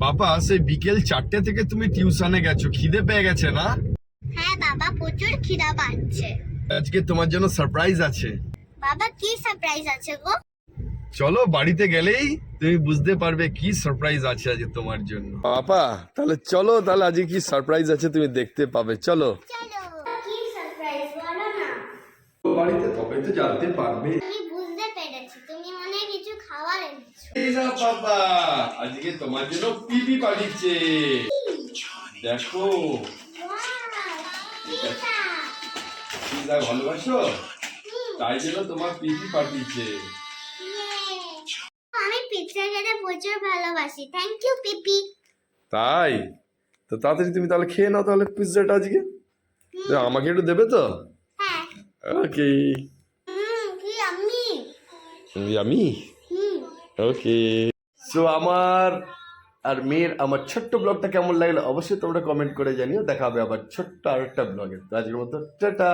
বাবা সেই বিকেল 4টে থেকে তুমি টিউশনে গেছো, খিদে পেয়ে গেছে না? হ্যাঁ বাবা, প্রচুর খিদা পাচ্ছে। আজকে তোমার জন্য সারপ্রাইজ আছে। বাবা, কি সারপ্রাইজ আছে গো? চলো, বাড়িতে গেলেই তুমি বুঝতে পারবে কি সারপ্রাইজ আছে আজকে তোমার জন্য। বাবা তাহলে চলো, তাহলে আজকে কি সারপ্রাইজ আছে তুমি দেখতে পাবে। চলো চলো, কি সারপ্রাইজ বলো না। বাড়িতে, তবে তো জানতে পারবে। আমি বুঝতে পেরেছি, তুমি মনে হয় কিছু খাবার এনেছো। এই না বাবা, আজকে তোমার জন্য পিপি পাঠিয়েছে, দেখো। পিজা ভালোবাসো, তাই জন্য তোমার পিপি পাঠিয়েছে। আমি পিৎজা খেতে প্রচুর ভালোবাসি। থ্যাংক ইউ পিপি। তাই তো তাড়াতাড়ি তুমি তাহলে খেয়ে নাও তাহলে পিৎজাটা আজকে। তো আমাকে একটু দেবে তো? হ্যাঁ। ওকে। কি আমি? আমি ওকে। সো আমার আর মেয়ের আমার ছোট্ট ব্লগটা কেমন লাগলো অবশ্যই তোমরা কমেন্ট করে জানিও। দেখা হবে আবার ছোট্ট আর একটা ব্লগে। তো আজকের মতো টাটা।